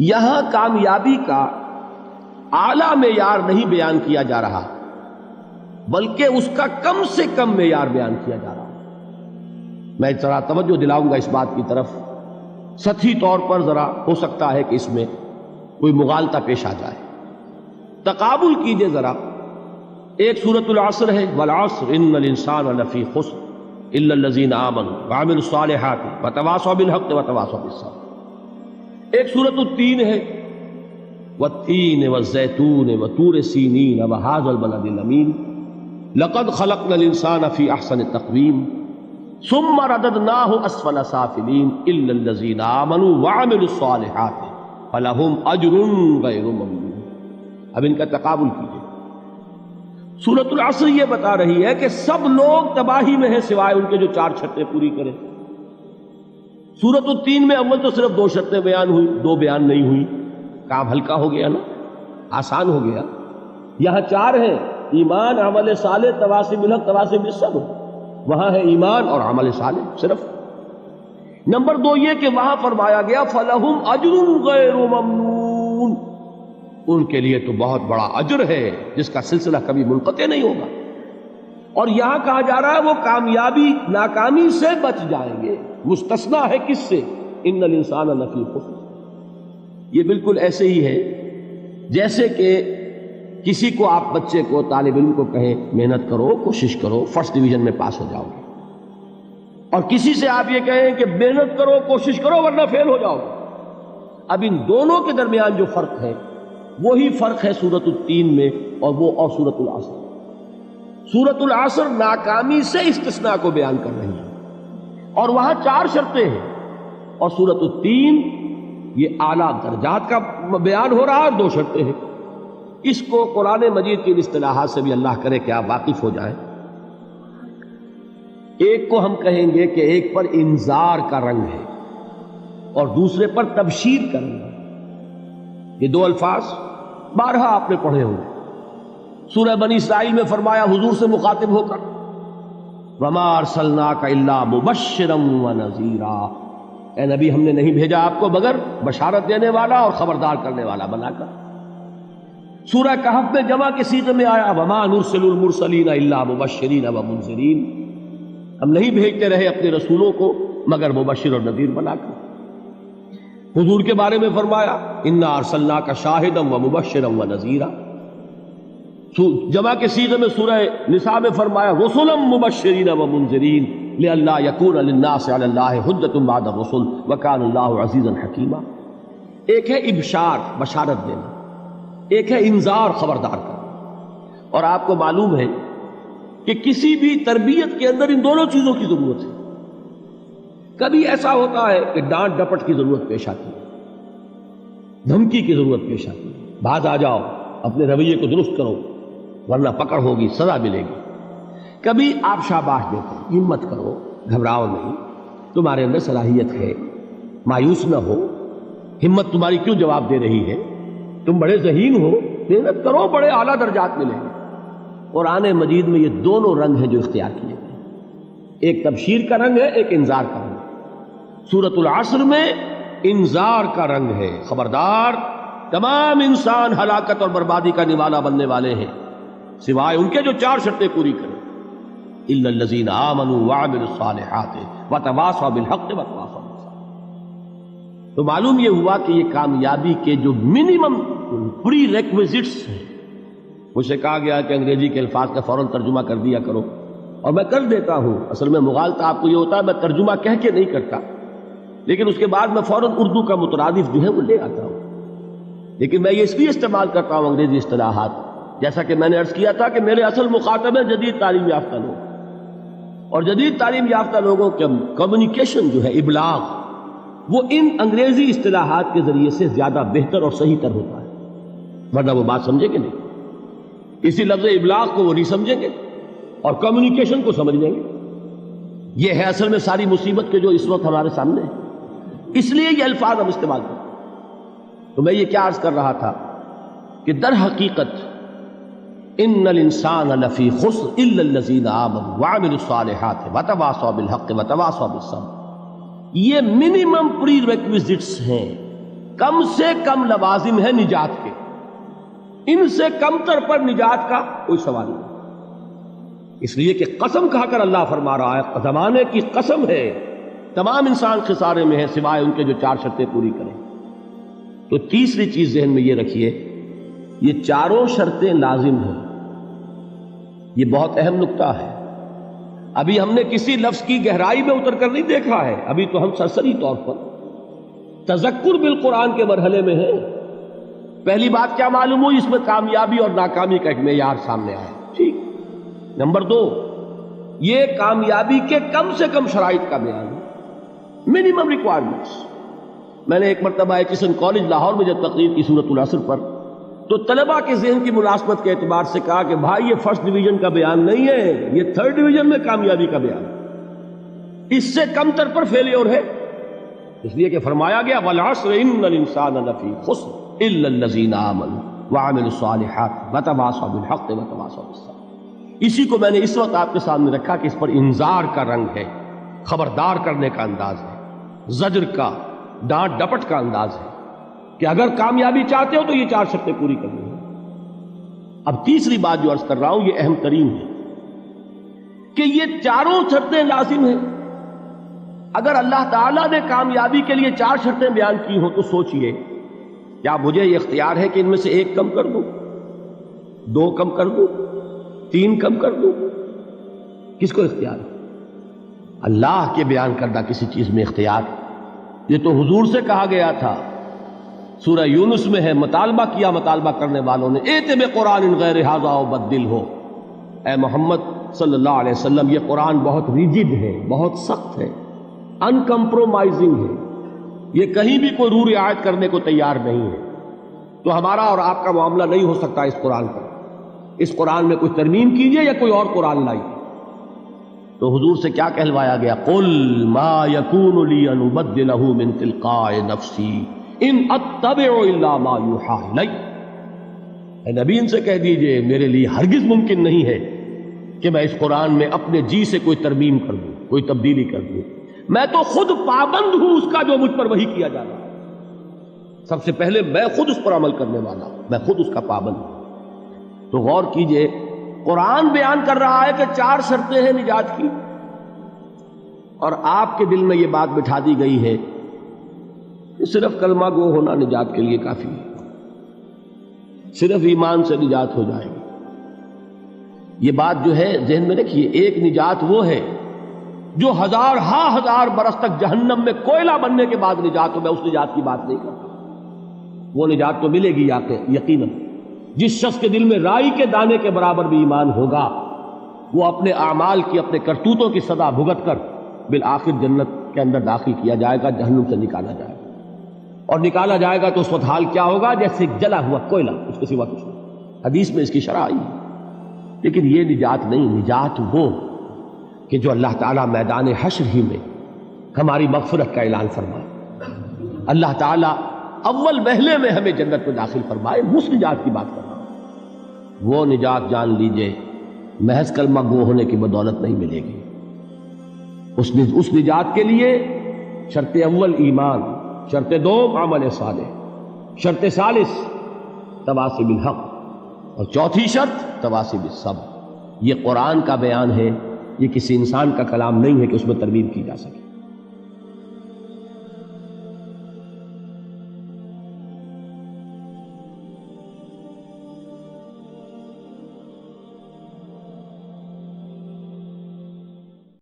یہاں کامیابی کا اعلیٰ معیار نہیں بیان کیا جا رہا، بلکہ اس کا کم سے کم معیار بیان کیا جا رہا۔ میں ذرا توجہ دلاؤں گا اس بات کی طرف، سطحی طور پر ذرا ہو سکتا ہے کہ اس میں کوئی مغالطہ پیش آ جائے۔ تقابل کیجئے ذرا، ایک سورۃ العصر ہے، والعصر ان الانسان لفی خسر الا الذین آمنوا وعملوا الصالحات وتواصوا بالحق وتواصوا بالصبر۔ ایک سورۃ التین ہے، والتین والزیتون وطور سینین وہذا البلد الامین لقد خلقنا الانسان فی احسن تقویم ثم رددناہ اسفل سافلین الا الذین آمنوا وعملوا الصالحات فلہم اجر غیر ممنون۔ اب ان کا تقابل کیجئے۔ سورۃ العصر یہ بتا رہی ہے کہ سب لوگ تباہی میں ہیں سوائے ان کے جو 4 شرطیں پوری کریں۔ سورۃ التین میں اول تو صرف 2 شرطیں بیان ہوئی، 2 بیان نہیں ہوئی، کام ہلکا ہو گیا نا، آسان ہو گیا۔ یہاں 4 ہیں، ایمان، عمل صالح، تواصی بالحق، تواصی بالصبر۔ وہاں ہے ایمان اور عمل صالح صرف۔ نمبر 2 یہ کہ وہاں فرمایا گیا فَلَهُمْ أَجْرٌ غَيْرُ مَمْنُونَ، ان کے لیے تو بہت بڑا اجر ہے جس کا سلسلہ کبھی منقطع نہیں ہوگا۔ اور یہاں کہا جا رہا ہے وہ کامیابی ناکامی سے بچ جائیں گے۔ مستثنا ہے کس سے؟ ان الانسان لفی خسر۔ یہ بالکل ایسے ہی ہے جیسے کہ کسی کو آپ بچے کو، طالب علم کو کہیں محنت کرو، کوشش کرو، فرسٹ ڈویژن میں پاس ہو جاؤ گے، اور کسی سے آپ یہ کہیں کہ محنت کرو، کوشش کرو ورنہ فیل ہو جاؤ گے۔ اب ان دونوں کے درمیان جو فرق ہے وہی فرق ہے سورۃ التین میں اور سورۃ العصر۔ سورۃ العصر ناکامی سے استثناء کو بیان کر رہی ہے اور وہاں 4 شرطیں ہیں، اور سورۃ التین یہ اعلیٰ درجات کا بیان ہو رہا ہے، 2 شرطیں ہیں۔ اس کو قرآن مجید کی اصطلاحات سے بھی اللہ کرے کہ آپ واقف ہو جائیں۔ ایک کو ہم کہیں گے کہ ایک پر انذار کا رنگ ہے اور دوسرے پر تبشیر کا رنگ ہے۔ یہ 2 الفاظ بارہا آپ نے پڑھے ہوں گے۔ سورہ بنی اسرائیل میں فرمایا حضور سے مخاطب ہو کر وَمَا أَرْسَلْنَاكَ إِلَّا مُبَشِّرًا وَنَذِيرًا، اے نبی ہم نے نہیں بھیجا آپ کو مگر بشارت دینے والا اور خبردار کرنے والا بنا کر۔ سورہ کہف میں جمع کے صیغے میں آیا وَمَا نُرْسِلُ الْمُرْسَلِينَ إِلَّا مُبَشِّرِينَ وَمُنذِرِينَ، ہم نہیں بھیجتے رہے اپنے رسولوں کو مگر مبشر اور نذیر بنا کر۔ حضور کے بارے میں فرمایا اِنَّا أَرْسَلْنَاكَ شَاهِدًا وَمُبَشِّرًا وَنَذِيرًا۔ جمع کے صیغے میں سورہ نساء میں فرمایا رُسُلًا مُبَشِّرِينَ وَمُنذِرِينَ لِئَلَّا يَكُونَ لِلنَّاسِ عَلَى اللَّهِ حُجَّةٌ بَعْدَ الرُّسُلِ وَكَانَ اللَّهُ عَزِيزًا حَكِيمًا۔ ایک ہے ابشار، بشارت دینا، ایک ہے انذار، خبردار کرنا۔ اور آپ کو معلوم ہے کہ کسی بھی تربیت کے اندر ان دونوں چیزوں کی ضرورت ہے۔ کبھی ایسا ہوتا ہے کہ ڈانٹ ڈپٹ کی ضرورت پیش آتی ہے، دھمکی کی ضرورت پیش آتی ہے، باز آ جاؤ، اپنے رویے کو درست کرو ورنہ پکڑ ہوگی، سزا ملے گی۔ کبھی آپ شاباش دیتے ہیں، ہمت کرو، گھبراؤ نہیں، تمہارے اندر صلاحیت ہے، مایوس نہ ہو، ہمت تمہاری کیوں جواب دے رہی ہے، تم بڑے ذہین ہو، محنت کرو، بڑے اعلیٰ درجات ملیں گے۔ قرآن مجید میں یہ دونوں رنگ ہیں جو اختیار کیے گئے، ایک تبشیر کا رنگ ہے، ایک انذار کا رنگ ہے۔ سورۃ العصر میں انذار کا رنگ ہے، خبردار، تمام انسان ہلاکت اور بربادی کا نوالا بننے والے ہیں سوائے ان کے جو 4 شرطیں پوری کریں، الا الذین آمنوا وعملوا الصالحات وتواصوا بالحق وتواصوا بالصبر۔ تو معلوم یہ ہوا کہ یہ کامیابی کے جو منیمم پری ریکویزٹس ہیں، مجھ سے کہا گیا کہ انگریزی کے الفاظ کا فوراً ترجمہ کر دیا کرو، اور میں کر دیتا ہوں۔ اصل میں مغالطہ آپ کو یہ ہوتا ہے میں ترجمہ کہہ کے نہیں کرتا، لیکن اس کے بعد میں فوراً اردو کا مترادف جو ہے وہ لے آتا ہوں۔ لیکن میں یہ اس لیے استعمال کرتا ہوں انگریزی اصطلاحات، جیسا کہ میں نے عرض کیا تھا کہ میرے اصل مخاطب ہیں جدید تعلیم یافتہ لوگ، اور جدید تعلیم یافتہ لوگوں کے کمیونیکیشن جو ہے، ابلاغ، وہ ان انگریزی اصطلاحات کے ذریعے سے زیادہ بہتر اور صحیح تر ہوتا ہے، ورنہ وہ بات سمجھیں گے نہیں۔ اسی لفظ ابلاغ کو وہ نہیں سمجھیں گے اور کمیونیکیشن کو سمجھ لیں گے۔ یہ ہے اصل میں ساری مصیبت کے جو اس وقت ہمارے سامنے ہے، اس لیے یہ الفاظ ہم استعمال کرتے ہیں۔ تو میں یہ کیا عرض کر رہا تھا کہ در حقیقت ان الانسان لفی خسر الا الذین آمنوا وعملوا الصالحات وتواصوا بالحق وتواصوا بالصبر، یہ منیمم پری ریکویزٹس ہیں کم سے کم لوازم ہے نجات کے، ان سے کم تر پر نجات کا کوئی سوال نہیں، اس لیے کہ قسم کھا کر اللہ فرما رہا ہے زمانے کی قسم ہے تمام انسان خسارے میں ہے سوائے ان کے جو 4 شرطیں پوری کریں۔ تو تیسری چیز ذہن میں یہ رکھیے، یہ چاروں شرطیں لازم ہیں، یہ بہت اہم نقطہ ہے۔ ابھی ہم نے کسی لفظ کی گہرائی میں اتر کر نہیں دیکھا ہے، ابھی تو ہم سرسری طور پر تذکر بالقرآن کے مرحلے میں ہیں۔ پہلی بات کیا معلوم ہوئی؟ اس میں کامیابی اور ناکامی کا ایک معیار سامنے آیا، ٹھیک۔ نمبر 2، یہ کامیابی کے کم سے کم شرائط کا بیان ہے، منیمم ریکوائرمنٹس۔ میں نے ایک مرتبہ ایچسن کالج لاہور میں جب تقریر کی سورۃ العصر پر، تو طلباء کے ذہن کی ملازمت کے اعتبار سے کہا کہ بھائی یہ فرسٹ ڈویژن کا بیان نہیں ہے، یہ 3rd ڈویژن میں کامیابی کا بیان ہے، اس سے کم تر پر فیلیور ہے، اس لیے کہ فرمایا گیا والعصر ان الانسان لفی خسر الا الذین آمنوا وعملوا الصالحات وتواصوا بالحق وتواصوا بالصبر۔ اسی کو میں نے اس وقت آپ کے سامنے رکھا کہ اس پر انذار کا رنگ ہے، خبردار کرنے کا انداز ہے، زجر کا، ڈانٹ ڈپٹ کا انداز ہے کہ اگر کامیابی چاہتے ہو تو یہ 4 شرطیں پوری کرنی ہیں۔ اب تیسری بات جو عرض کر رہا ہوں یہ اہم ترین ہے کہ یہ چاروں شرطیں لازم ہیں۔ اگر اللہ تعالیٰ نے کامیابی کے لیے 4 شرطیں بیان کی ہوں تو سوچئے کیا مجھے یہ اختیار ہے کہ ان میں سے 1 کم کر دوں، 2 کم کر دوں، 3 کم کر دوں؟ کس کو اختیار ہے؟ اللہ کے بیان کردہ کسی چیز میں اختیار، یہ تو حضور سے کہا گیا تھا، سورہ یونس میں ہے، مطالبہ کیا مطالبہ کرنے والوں نے ایت بقرآن غیر ھذا وبدل ہو، اے محمد صلی اللہ علیہ وسلم یہ قرآن بہت ریجڈ ہے، بہت سخت ہے، ان کمپرومائزنگ ہے، یہ کہیں بھی کوئی روح رعایت کرنے کو تیار نہیں ہے، تو ہمارا اور آپ کا معاملہ نہیں ہو سکتا اس قرآن پر، اس قرآن میں کوئی ترمیم کیجئے یا کوئی اور قرآن لائیے۔ تو حضور سے کیا کہلوایا گیا؟ قل ما یکون لی ان ابدلہ من تلقاء نفسی ان اتبع الا ما یوحی الی، اے نبی ان سے کہہ دیجئے میرے لیے ہرگز ممکن نہیں ہے کہ میں اس قرآن میں اپنے جی سے کوئی ترمیم کر دوں، کوئی تبدیلی کر دوں، میں تو خود پابند ہوں اس کا جو مجھ پر وحی کیا جا رہا ہے، سب سے پہلے میں خود اس پر عمل کرنے والا ہوں، میں خود اس کا پابند ہوں۔ تو غور کیجئے، قرآن بیان کر رہا ہے کہ 4 شرطیں ہیں نجات کی، اور آپ کے دل میں یہ بات بٹھا دی گئی ہے کہ صرف کلمہ گو ہونا نجات کے لیے کافی ہے، صرف ایمان سے نجات ہو جائے گی۔ یہ بات جو ہے ذہن میں رکھیے، ایک نجات وہ ہے جو ہزار برس تک جہنم میں کوئلہ بننے کے بعد نجات ہو، میں اس نجات کی بات نہیں کرتا، وہ نجات تو ملے گی یقیناً۔ جس شخص کے دل میں رائی کے دانے کے برابر بھی ایمان ہوگا، وہ اپنے اعمال کی، اپنے کرتوتوں کی سزا بھگت کر بالآخر جنت کے اندر داخل کیا جائے گا، جہنم سے نکالا جائے گا، اور نکالا جائے گا تو اس وقت حال کیا ہوگا؟ جیسے جلا ہوا کوئلہ، اس کے سوا کچھ نہیں۔ حدیث میں اس کی شرح آئی ہے۔ لیکن یہ نجات نہیں، نجات وہ کہ جو اللہ تعالیٰ میدان حشر ہی میں ہماری مغفرت کا اعلان فرمائے، اللہ تعالیٰ اول وہلے میں ہمیں جنت میں داخل فرمائے، اس نجات کی بات کر رہا ہوں۔ وہ نجات جان لیجئے محض کلمہ گو ہونے کی بدولت نہیں ملے گی، اس نجات کے لیے شرط اول ایمان، شرط 2 عمل صالح، شرط ثالث تواصی بالحق، اور چوتھی شرط تواصی بالصبر۔ یہ قرآن کا بیان ہے، یہ کسی انسان کا کلام نہیں ہے کہ اس میں ترمیم کی جا سکے۔